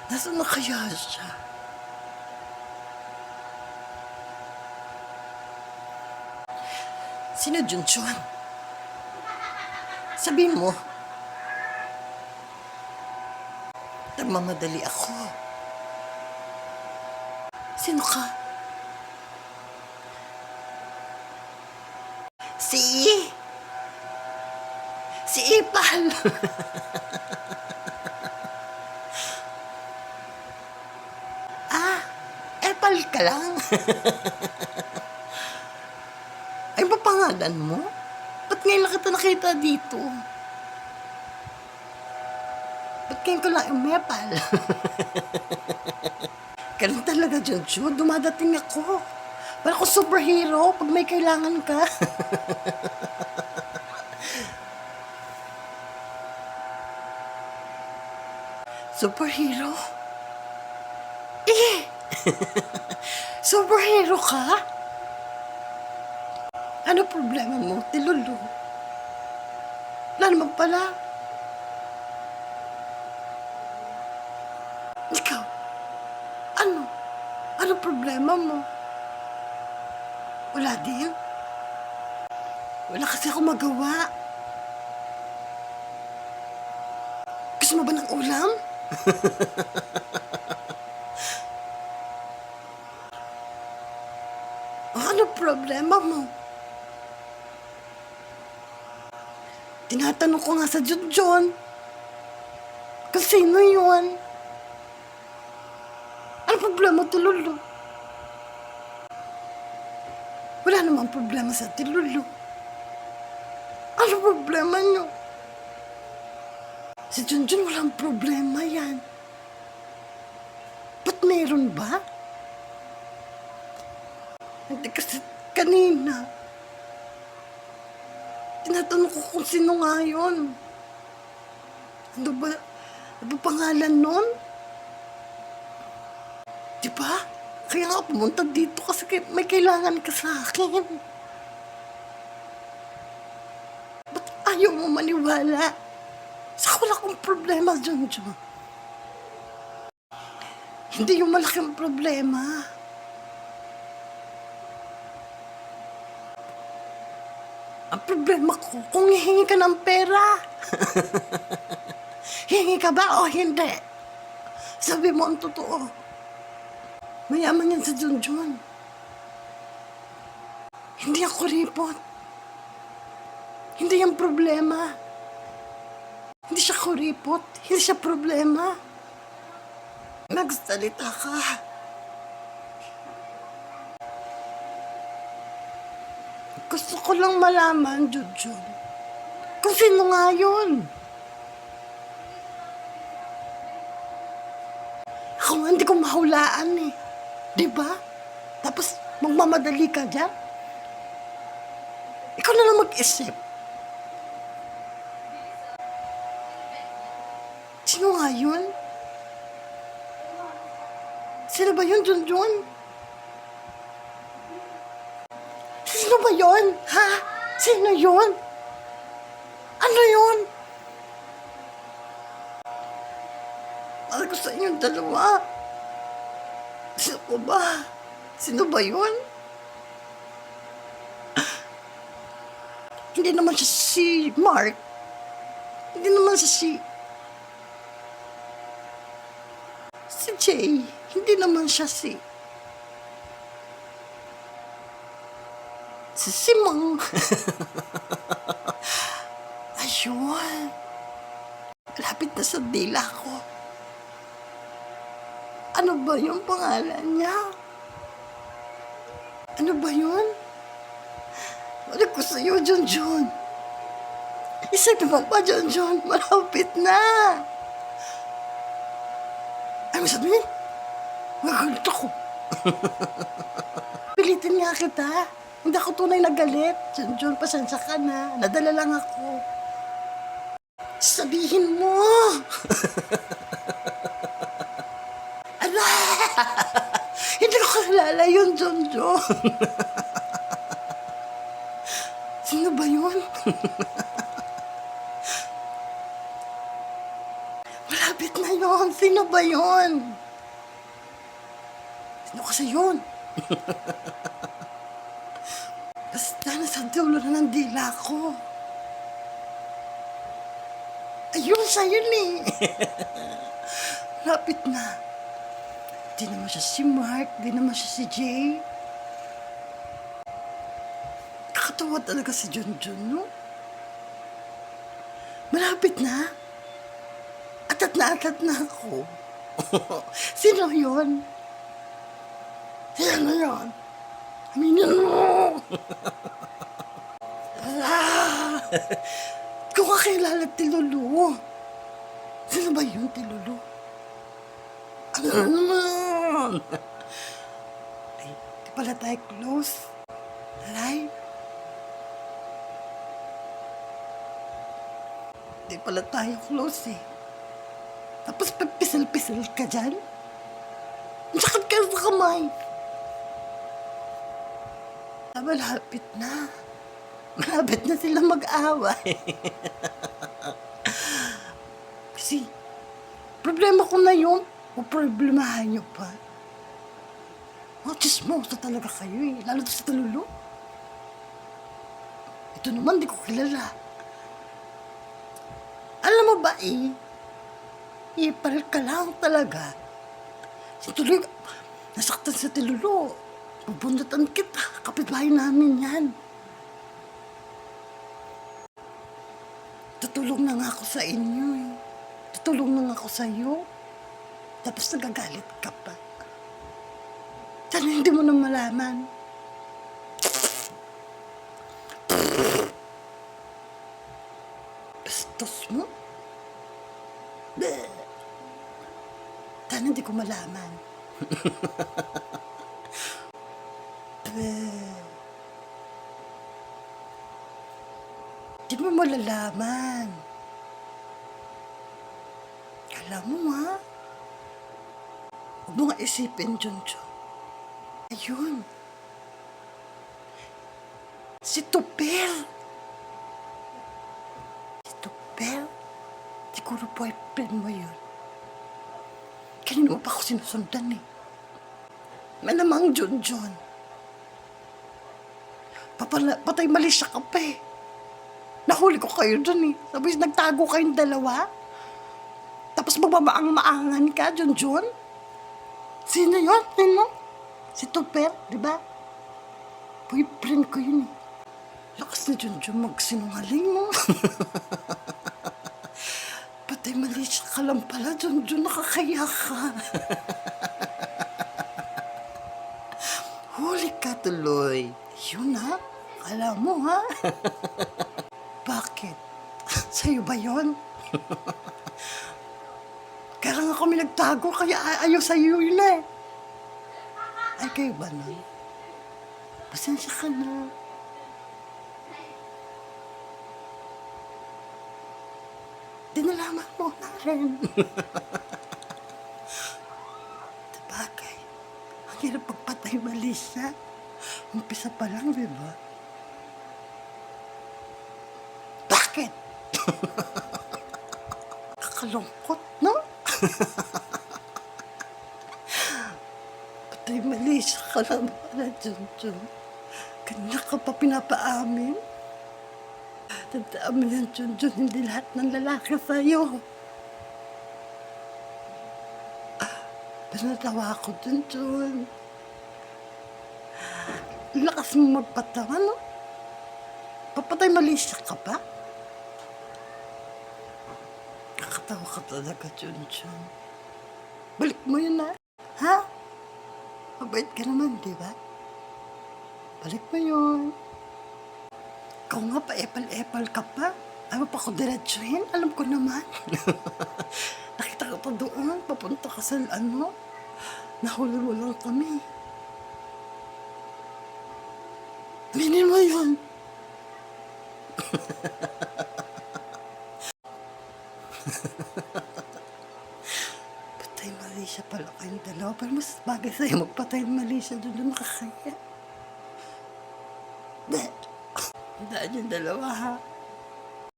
Nasaan na kaya siya? Sino Junjun? Sabihin mo. Nagmamadali ako. Sino ka? Si Ipal. Epal ka lang. Ay ba pangalan mo? Ba't ngayon lang kita nakita dito? Ba't ngayon ko lang umepal? Ganun talaga, Junjun. Dumadating ako. Para ko superhero pag may kailangan ka. Superhero? Superhero ka? Ano problema mo, Tilulu? Wala naman pala. Ikaw, ano? Ano problema mo? Wala din? Wala kasi ako magawa. Gusto mo ba ng ulam? Ano problema mo? Tinatanong ko nga sa Junjun kung sino yun. Ano problema, Tilulu? Wala namang problema sa Tilulu. Ano problema nyo? Si Junjun walang problema yan. Ba't meron ba? Hindi kasi kanina. Tinatanong ko kung sino nga yun. Ano ba pangalan nun? Diba? Kaya nga pumunta dito kasi may kailangan ka sa akin. Ba't ayaw mo maniwala? Saka wala akong problema, Junjun. Hindi yung malaking problema. Ang problema ko, kung hihingi ka ng pera. Hihingi ka ba o hindi? Sabi mo ang totoo. Mayaman yan sa Junjun. Hindi ako kuripot. Hindi yan problema. Hindi siya kuripot. Hindi siya problema. Nagsalita ka. Gusto ko lang malaman, Junjun, kung sino nga yun. Ako nga hindi ko mahulaan eh. Diba? Tapos magmamadali ka dyan? Ikaw na lang mag-isip. Sino nga yun? Sino ba yun, Junjun? Sino ba yun? Ha? Sino yun? Ano yun? Para ko sa inyong dalawa. Sino ko ba? Sino ba yun? Hindi naman siya si Mark. Hindi naman siya si Jay. Hindi naman siya si Simang. Ayun. Malapit na sa dila ko. Ano ba yung pangalan niya? Ano ba yun? Wala ko sa'yo, Junjun. Isipin mo pa, Junjun. Malapit na. Ano sabihin? Magalit ako. Pilitin nga kita. Hindi ako tunay na galit. Junjun, pasensya ka na. Nadala lang ako. Sabihin mo. Ala! Hindi ko kilala yun, Junjun. Sino ba yun? Malapit na yun. ganon? Sino ba yun? Sino kasi yun? Basta nasa dulo na ng dila ko. Ayun, siya yun eh. Lapit na. Di naman siya si Mark, di naman siya si Jay. Nakatawa talaga si Junjun, no? Malapit na. Atat na ako. Sino yun? Sino yun? Aminin mo! Ah! Kung kakilala ti Lulu. Sino ba yun, ti Lulu? Ano naman? Ay, di pala tayo close. Alay? Di pala tayo close eh. Tapos papisal-pisal ka dyan? Ang sakit ka sa kamay. Malapit na. Malapit na sila mag-away. Kasi, problema ko na yun. O problemahan nyo pa. Chismoso talaga kayo eh. Lalo sa Lulu. Ito naman, di ko kilala. Alam mo ba eh, ipal ka lang talaga. Tuloy, nasaktan sa Lulu. Pabundatan kita. Kapitbahay namin yan. Tutulong na nga ako sa inyo eh. Tutulong na nga ako sa iyo. Tapos nagagalit ka pa. Sana hindi mo na malaman. Bastos mo? Bleh. Sana hindi ko malaman. Di mo malalaman. Alam mo ha? Huwag mo nga isipin, Junjun. Ayun. Si Tupel. Si Tupel? Siguro boyfriend mo yun. Kanina mo pa ako sinusundan eh. Malamang, Junjun. Patay mali siya ka pa eh. Nahuli ko kayo dun eh. Sabi, nagtago kayong dalawa. Tapos magmamaang-maangan ka, Junjun. Sino yun? Sino? Si Tupper, di ba? Boyfriend ko yun eh. Lakas na Junjun magsinungaling mo. Patay mali siya ka lang pala, Junjun. Nakakaya ka. Huli ka tuloy. Yun ha? Kala mo ha? Bakit? Sa'yo ba yun? Kaya nga kami nagtago, kaya ayaw sa'yo yun eh. Ay, kayo ba nun? Pasensya ka na. Dinalaman mo na rin. Sabagay, ang hirap pagpatay mali siya. Umpisa pa lang, di ba? Bakit? Kakalungkot, no? Patay mali siya ka lang pala, Junjun. Kanina ka pa pinapaamin. Tandaan mo yan, Junjun, hindi lahat ng lalaki sa'yo. Pinatawa ako, Junjun. Lakas mo magpatawa, no? Papatay mali siya ka ba? Nakatawa ka talaga, Junjun. Balik mo yun, ha? Mabait ka naman, di ba? Balik mo yun. Ikaw nga pa, epal-epal ka pa. Ayaw pa ko diretsuhin, alam ko naman. Nakita ka pa doon, papunta ka sa nahuli mo lang kami. Aminin mo yun. Patay mali siya pala kayong dalawa. Pero mas bagay sa'yo magpatay mali siya doon makakaya. Dahil yung dalawa ha.